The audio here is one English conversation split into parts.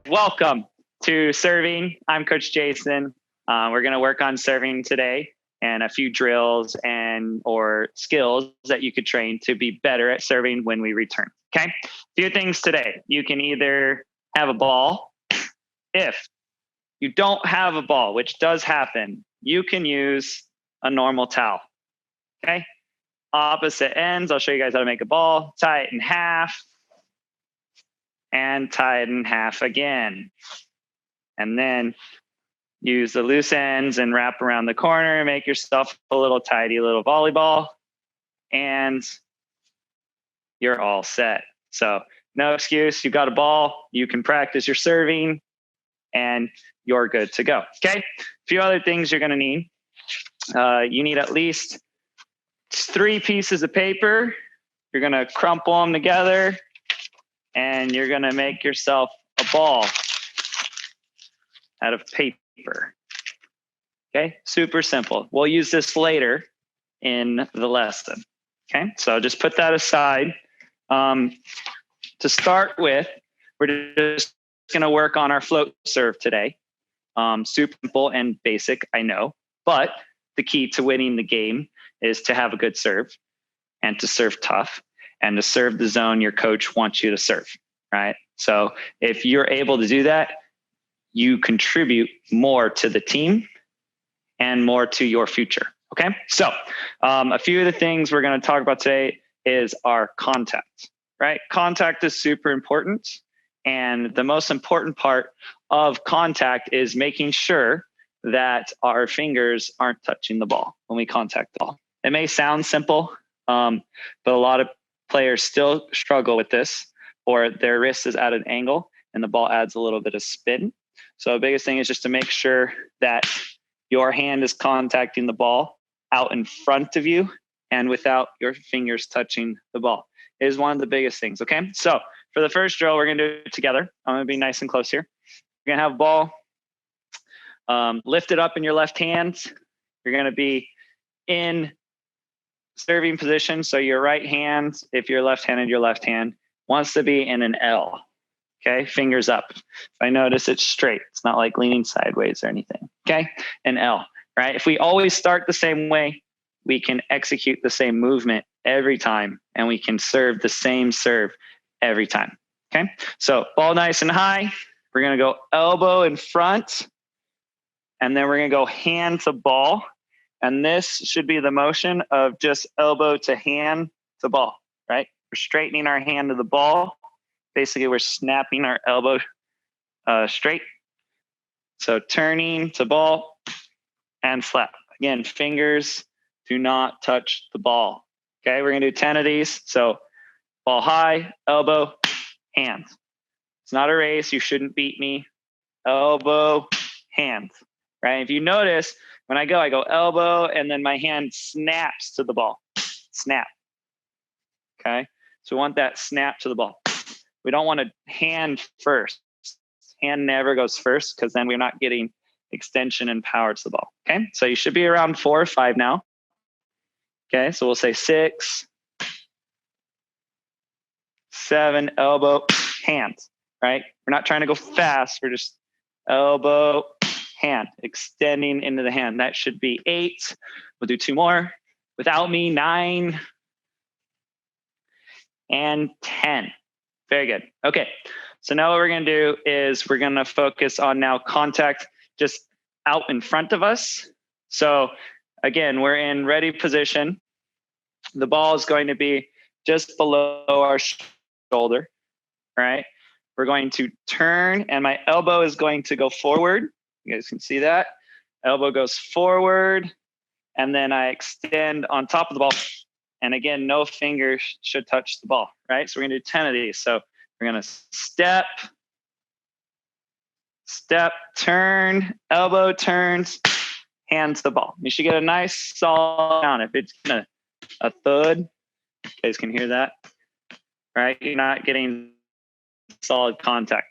welcome to serving. I'm Coach Jason. We're going to work on serving today and a few drills or skills that you could train to be better at serving when we return. Okay. A few things today. You can either have a ball. If you don't have a ball, which does happen, you can use a normal towel. Okay. Opposite ends. I'll show you guys how to make a ball. Tie it in half and tie it in half again. And then use the loose ends and wrap around the corner and make yourself a little tidy little volleyball. And you're all set. So no excuse. You've got a ball. You can practice your serving and you're good to go. Okay. A few other things you're going to need. You need at least 3 pieces of paper. You're going to crumple them together and you're going to make yourself a ball out of paper. Okay. Super simple. We'll use this later in the lesson. Okay. So just put that aside. To start with, we're just going to work on our float serve today. Super simple and basic, I know, but the key to winning the game is to have a good serve and to serve tough and to serve the zone your coach wants you to serve, right? So if you're able to do that, you contribute more to the team and more to your future. Okay. So a few of the things we're going to talk about today is our contact, right? Contact is super important. And the most important part of contact is making sure that our fingers aren't touching the ball when we contact the ball. It may sound simple, but a lot of players still struggle with this, or their wrist is at an angle and the ball adds a little bit of spin. So the biggest thing is just to make sure that your hand is contacting the ball out in front of you and without your fingers touching the ball. It is one of the biggest things. Okay. So for the first drill, we're going to do it together. I'm going to be nice and close here. You're going to have a ball lift it up in your left hand. You're going to be in serving position. So your right hand, if you're left-handed, your left hand wants to be in an L. Okay. Fingers up. If I notice it's straight, it's not like leaning sideways or anything. Okay. An L, right? If we always start the same way, we can execute the same movement every time and we can serve the same serve every time. Okay. So ball nice and high. We're going to go elbow in front and then we're going to go hand to ball. And this should be the motion of just elbow to hand to ball, right? We're straightening our hand to the ball. Basically, we're snapping our elbow straight. So turning to ball and slap. Again, fingers do not touch the ball. Okay, we're going to do 10 of these. So ball high, elbow, hand. It's not a race. You shouldn't beat me. Elbow, hand, right? If you notice, when I go elbow, and then my hand snaps to the ball. Snap. Okay, so we want that snap to the ball. We don't want to hand first. Hand never goes first because then we're not getting extension and power to the ball. Okay, so you should be around 4 or 5 now. Okay, so we'll say 6, 7, elbow, hand, right? We're not trying to go fast. We're just elbow, hand, extending into the hand. That should be 8. We'll do 2 more. Without me, 9 and 10. Very good. Okay, so now what we're going to do is we're going to focus on now contact just out in front of us. So again, we're in ready position. The ball is going to be just below our shoulder, right? We're going to turn and my elbow is going to go forward. You guys can see that. Elbow goes forward and then I extend on top of the ball. And again, no fingers should touch the ball, right? So we're going to do 10 of these. So we're going to step, turn, elbow turns, hand to the ball. You should get a nice solid sound. If it's a thud, you guys can hear that, right? You're not getting solid contact.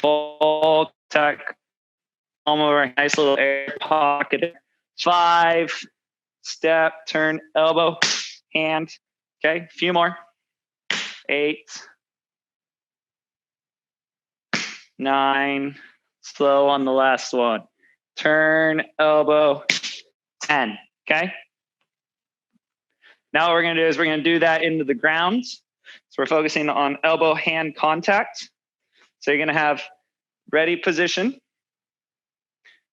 Full contact, almost a nice little air pocket. 5, step, turn, elbow, hand. Okay, a few more. 8, 9, slow on the last one. Turn, elbow, 10, okay? Now what we're gonna do is we're gonna do that into the ground. So we're focusing on elbow hand contact. So you're gonna have ready position.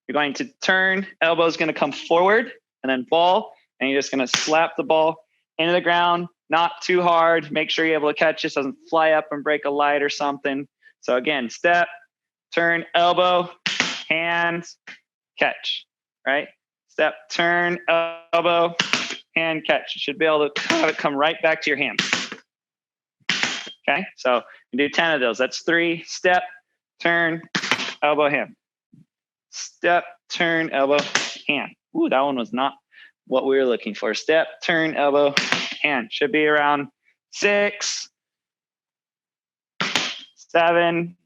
You're going to turn, elbow's gonna come forward, and then ball, and you're just gonna slap the ball into the ground, not too hard. Make sure you're able to catch it, so it doesn't fly up and break a light or something. So again, step, turn, elbow, hands, catch, right? Step, turn, elbow, hand, catch. You should be able to have it come right back to your hands. Okay, so you do 10 of those. That's 3, step, turn, elbow, hand. Step, turn, elbow, hand. Ooh, that one was not what we were looking for. Step, turn, elbow, hand. Should be around 6, 7,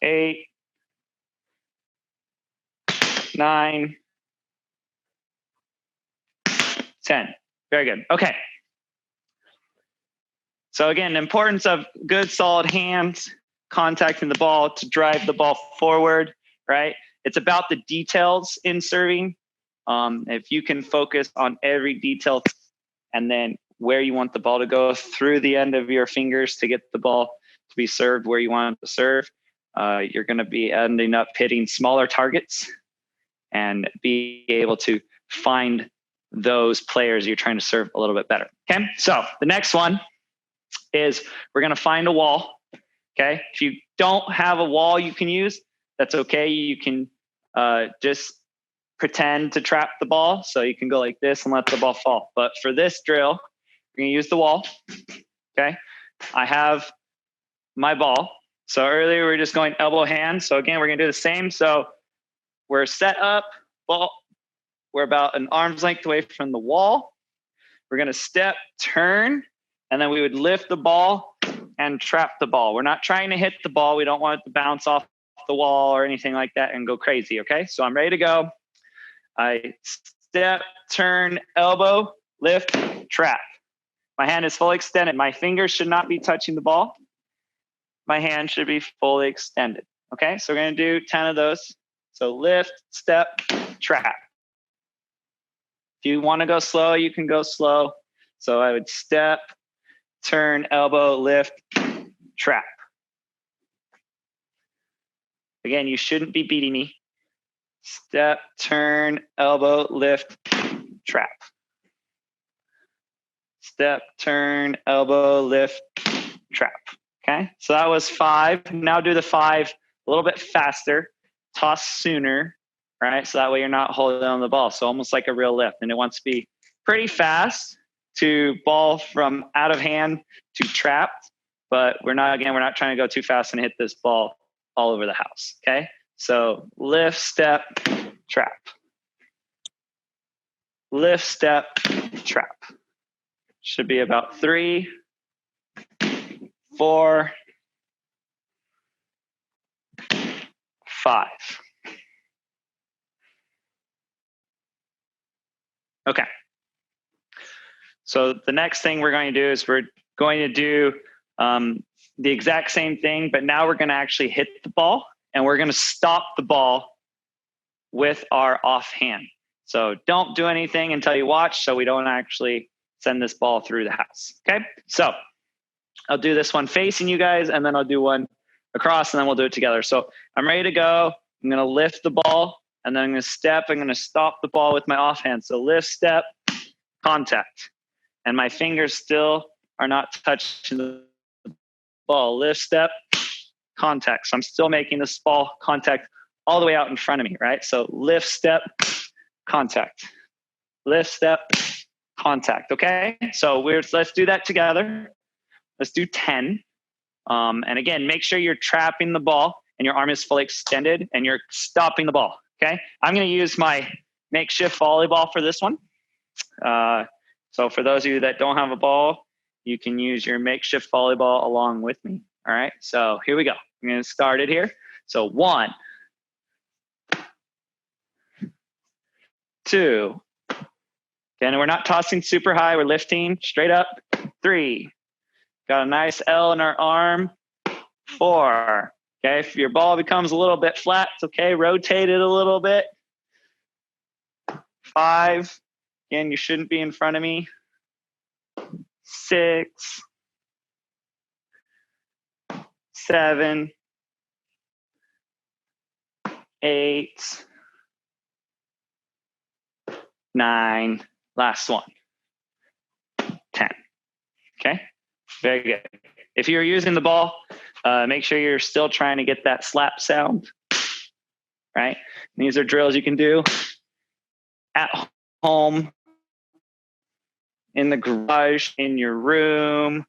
8, 9, 10. Very good. Okay. So again, the importance of good solid hands contacting the ball to drive the ball forward, right? It's about the details in serving. If you can focus on every detail and then where you want the ball to go through the end of your fingers to get the ball to be served where you want it to serve, you're going to be ending up hitting smaller targets and be able to find those players you're trying to serve a little bit better. Okay, so the next one is we're going to find a wall. Okay, if you don't have a wall you can use, that's okay. You can just pretend to trap the ball. So you can go like this and let the ball fall. But for this drill, we're going to use the wall. Okay, I have my ball. So earlier we were just going elbow hand. So again, we're going to do the same. So we're set up, ball. We're about an arm's length away from the wall. We're going to step, turn, and then we would lift the ball and trap the ball. We're not trying to hit the ball. We don't want it to bounce off the wall or anything like that and go crazy, okay? So I'm ready to go. I step, turn, elbow, lift, trap. My hand is fully extended. My fingers should not be touching the ball. My hand should be fully extended, okay? So we're gonna do 10 of those. So lift, step, trap. If you wanna go slow, you can go slow. So I would step, turn, elbow, lift, trap. Again, you shouldn't be beating me. Step, turn, elbow, lift, trap. Step, turn, elbow, lift, trap. Okay, so that was 5. Now do the 5 a little bit faster, toss sooner, right? So that way you're not holding on the ball. So almost like a real lift. And it wants to be pretty fast to ball from out of hand to trapped. But we're not trying to go too fast and hit this ball all over the house. Okay, so lift, step, trap. Lift, step, trap. Should be about 3, 4, 5. Okay. So the next thing we're going to do is we're going to do the exact same thing, but now we're going to actually hit the ball and we're going to stop the ball with our offhand. So don't do anything until you watch so we don't actually send this ball through the house. Okay. So I'll do this one facing you guys and then I'll do one across and then we'll do it together. So I'm ready to go. I'm going to lift the ball and then I'm going to step. I'm going to stop the ball with my offhand. So lift, step, contact. And my fingers still are not touching the ball. Lift, step, contact. So I'm still making this ball contact all the way out in front of me, right? So lift, step, contact. Lift, step, contact. Okay? So let's do that together. Let's do 10. And again, make sure you're trapping the ball and your arm is fully extended and you're stopping the ball. Okay? I'm going to use my makeshift volleyball for this one. So for those of you that don't have a ball, you can use your makeshift volleyball along with me. All right, so here we go. I'm going to start it here. So 1, 2. Again, we're not tossing super high. We're lifting straight up. 3. Got a nice L in our arm. 4. Okay, if your ball becomes a little bit flat, it's okay. Rotate it a little bit. 5. Again, you shouldn't be in front of me. 6. 7. 8. 9. Last one. 10. Okay, very good. If you're using the ball, make sure you're still trying to get that slap sound, right? These are drills you can do at home, in the garage, in your room.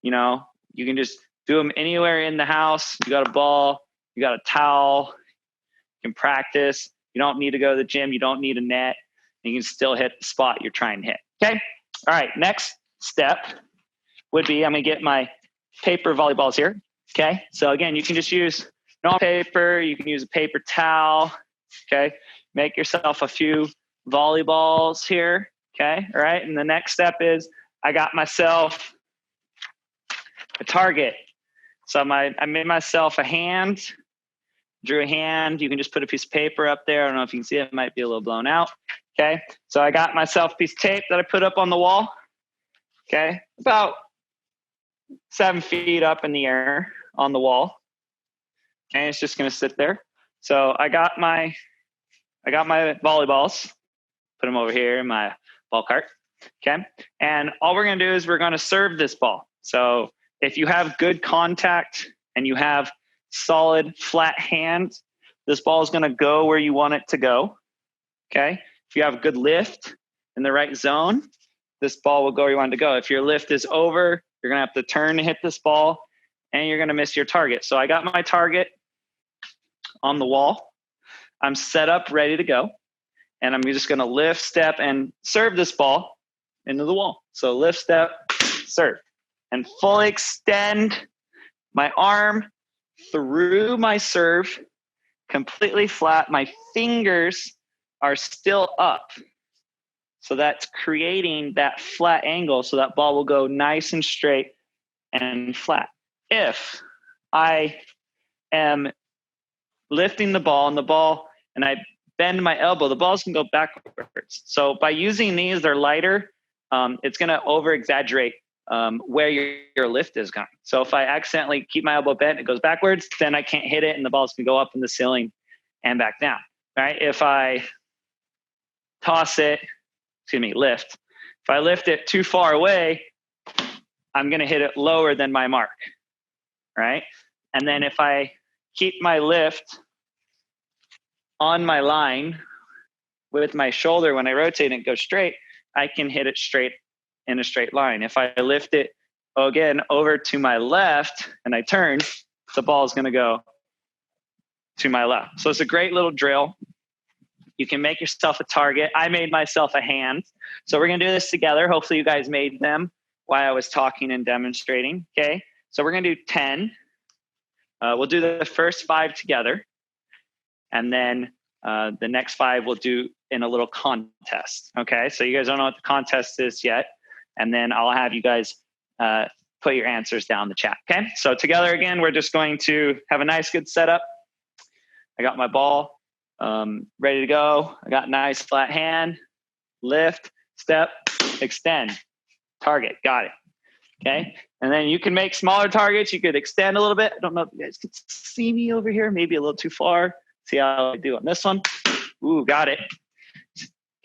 You know, you can just do them anywhere in the house. You got a ball, you got a towel, you can practice. You don't need to go to the gym. You don't need a net. You can still hit the spot you're trying to hit. Okay. All right. Next step would be, I'm going to get my paper volleyballs here. Okay. So again, you can just use no paper. You can use a paper towel. Okay. Make yourself a few volleyballs here. Okay. All right. And the next step is I got myself a target. So I made myself a hand, drew a hand. You can just put a piece of paper up there. I don't know if you can see it. It might be a little blown out. Okay. So I got myself a piece of tape that I put up on the wall. Okay. About 7 feet up in the air on the wall. Okay. It's just going to sit there. So I got my volleyballs, put them over here in my ball cart. Okay. And all we're going to do is we're going to serve this ball. So if you have good contact and you have solid flat hands, this ball is going to go where you want it to go. Okay. If you have good lift in the right zone, this ball will go where you want it to go. If your lift is over, you're going to have to turn to hit this ball and you're going to miss your target. So I got my target on the wall. I'm set up, ready to go. And I'm just going to lift, step, and serve this ball into the wall. So lift, step, serve. And fully extend my arm through my serve, completely flat. My fingers are still up. So that's creating that flat angle so that ball will go nice and straight and flat. If I am lifting the ball and I bend my elbow, the ball's going to go backwards. So by using these, they're lighter. It's going to over-exaggerate where your lift is going. So if I accidentally keep my elbow bent, it goes backwards, then I can't hit it and the ball's going to go up in the ceiling and back down. Right? If I lift. If I lift it too far away, I'm going to hit it lower than my mark. Right? And then if I keep my lift on my line with my shoulder, when I rotate and go straight, I can hit it straight in a straight line. If I lift it again over to my left and I turn, the ball is going to go to my left. So it's a great little drill. You can make yourself a target. I made myself a hand. So we're going to do this together. Hopefully you guys made them while I was talking and demonstrating. Okay. So we're going to do 10. We'll do the first 5 together. And then the next 5 we'll do in a little contest. Okay. So you guys don't know what the contest is yet. And then I'll have you guys put your answers down in the chat. Okay. So together again, we're just going to have a nice, good setup. I got my ball ready to go. I got a nice flat hand, lift, step, extend, target. Got it. Okay. And then you can make smaller targets. You could extend a little bit. I don't know if you guys can see me over here, maybe a little too far. See how I do on this one. Ooh, got it.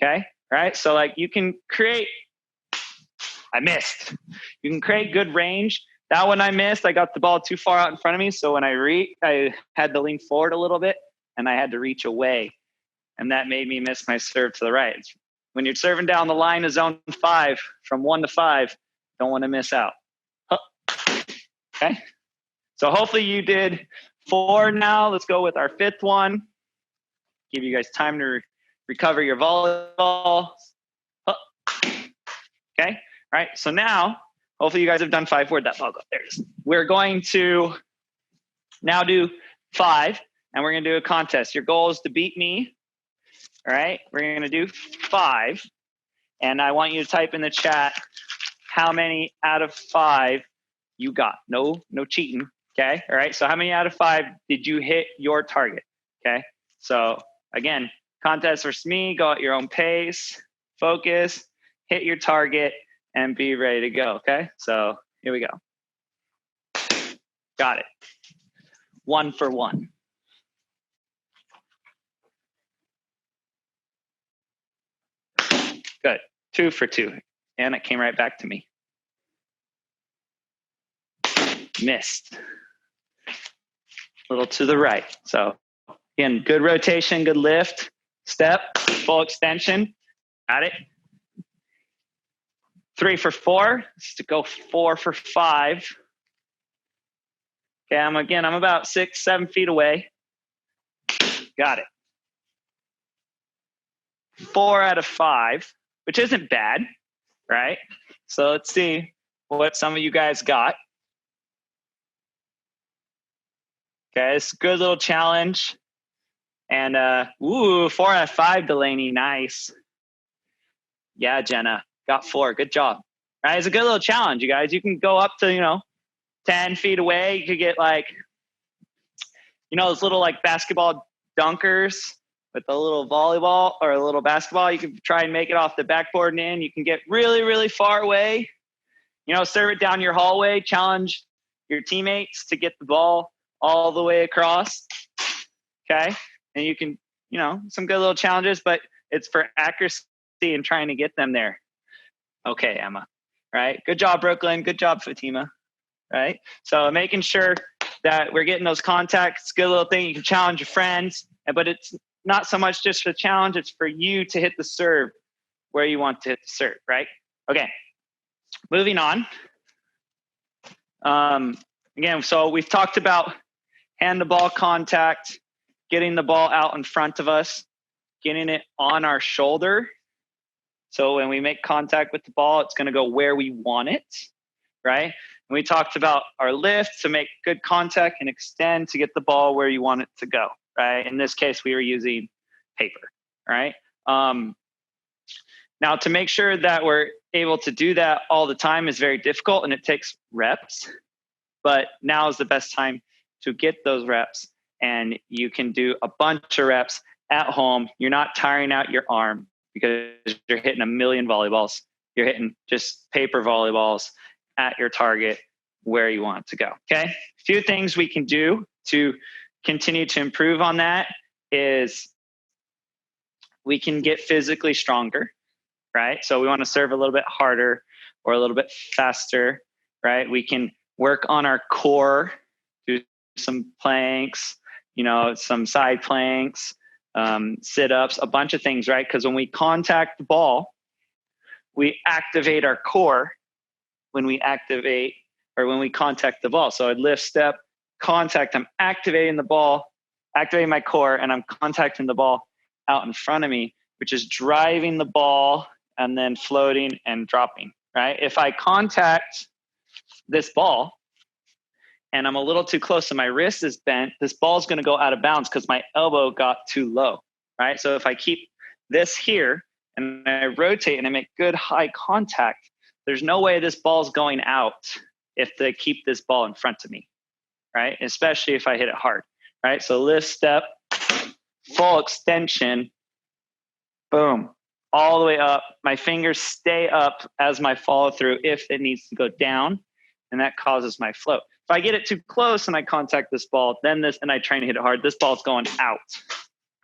Okay. All right. So like you can create, I missed. You can create good range. That one I missed. I got the ball too far out in front of me. So when I had to lean forward a little bit and I had to reach away. And that made me miss my serve to the right. When you're serving down the line of zone 5, from 1 to 5, don't want to miss out. Okay. So hopefully you did 4 now. Let's go with our 5th one. Give you guys time to recover your volleyball. Okay. All right. So now, hopefully you guys have done 5. Where'd that ball go? There it is. We're going to now do 5, and we're going to do a contest. Your goal is to beat me. All right. We're going to do 5, and I want you to type in the chat how many out of 5 you got. No cheating. Okay. All right. So how many out of 5 did you hit your target? Okay. So again, contest versus me, go at your own pace, focus, hit your target, and be ready to go. Okay. So here we go. Got it. 1 for 1. Good. 2 for 2. And it came right back to me. Missed. A little to the right. So again, good rotation, good lift, step, full extension. Got it. 3 for 4. Let's go 4 for 5. Okay, I'm about 6, 7 feet away. Got it. 4 out of 5, which isn't bad, right? So let's see what some of you guys got. Okay, it's a good little challenge. And 4 out of 5, Delaney, nice. Yeah, Jenna, got 4, good job. All right, it's a good little challenge, you guys. You can go up to, 10 feet away. You could get those little basketball dunkers with a little volleyball or a little basketball. You can try and make it off the backboard and in. You can get really, really far away. Serve it down your hallway. Challenge your teammates to get the ball all the way across. Okay. And you can, some good little challenges, but it's for accuracy and trying to get them there. Okay, Emma. Right. Good job, Brooklyn. Good job, Fatima. Right. So making sure that we're getting those contacts, good little thing. You can challenge your friends, but it's not so much just for the challenge. It's for you to hit the serve where you want to hit the serve. Right. Okay. Moving on. Again, so we've talked about hand to ball contact, getting the ball out in front of us, getting it on our shoulder. So when we make contact with the ball, it's going to go where we want it, right? And we talked about our lift to make good contact and extend to get the ball where you want it to go, right? In this case, we were using paper, right? Now, to make sure that we're able to do that all the time is very difficult, and it takes reps. But now is the best time to get those reps, and you can do a bunch of reps at home. You're not tiring out your arm because you're hitting a million volleyballs. You're hitting just paper volleyballs at your target where you want it to go. Okay. A few things we can do to continue to improve on that is we can get physically stronger, right? So we want to serve a little bit harder or a little bit faster, right? We can work on our core, do some planks, some side planks, sit-ups, a bunch of things, right? Because when we contact the ball, we activate our core when we contact the ball. So I'd lift, step, contact, I'm activating the ball, activating my core, and I'm contacting the ball out in front of me, which is driving the ball and then floating and dropping, right? If I contact this ball and I'm a little too close and my wrist is bent, this ball is going to go out of bounds because my elbow got too low, right? So if I keep this here and I rotate and I make good high contact, there's no way this ball is going out if they keep this ball in front of me, right? Especially if I hit it hard, right? So lift, step, full extension, boom, all the way up. My fingers stay up as my follow through if it needs to go down, and that causes my float. If I get it too close and I contact this ball, and I try to hit it hard, this ball's going out,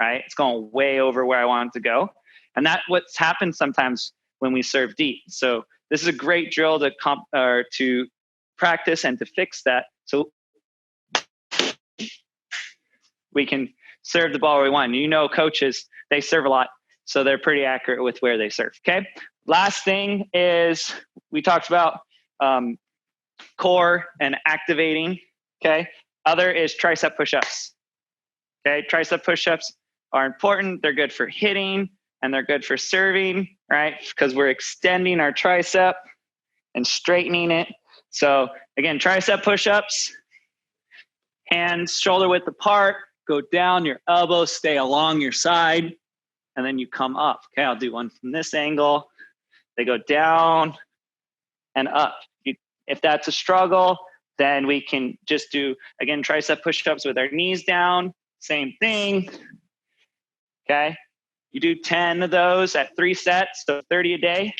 right? It's going way over where I want it to go. And that's what's happened sometimes when we serve deep. So this is a great drill to practice and to fix that. So we can serve the ball where we want. Coaches, they serve a lot, so they're pretty accurate with where they serve. Okay. Last thing is we talked about core and activating. Okay. Other is tricep push-ups. Okay. Tricep push-ups are important. They're good for hitting and they're good for serving, right? Because we're extending our tricep and straightening it. So again, tricep push-ups, hands shoulder width apart, go down, your elbows stay along your side, and then you come up. Okay, I'll do one from this angle. They go down and up. If that's a struggle, Then we can just do, again, tricep push-ups with our knees down. Same thing. Okay. You do 10 of those at 3 sets, so 30 a day.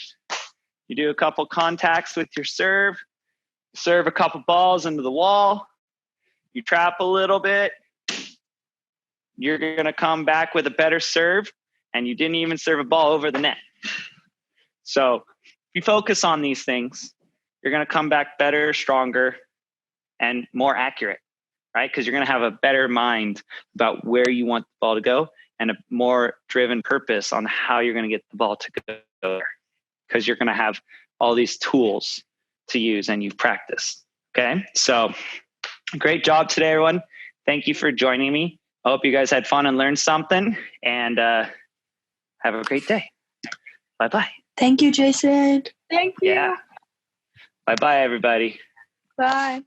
You do a couple contacts with your serve. Serve a couple balls into the wall. You trap a little bit. You're going to come back with a better serve, and you didn't even serve a ball over the net. So if you focus on these things, you're going to come back better, stronger, and more accurate, right? Because you're going to have a better mind about where you want the ball to go and a more driven purpose on how you're going to get the ball to go there. Because you're going to have all these tools to use and you've practiced. Okay. So great job today, everyone. Thank you for joining me. I hope you guys had fun and learned something, and have a great day. Bye-bye. Thank you, Jason. Thank you. Yeah. Bye-bye, everybody. Bye.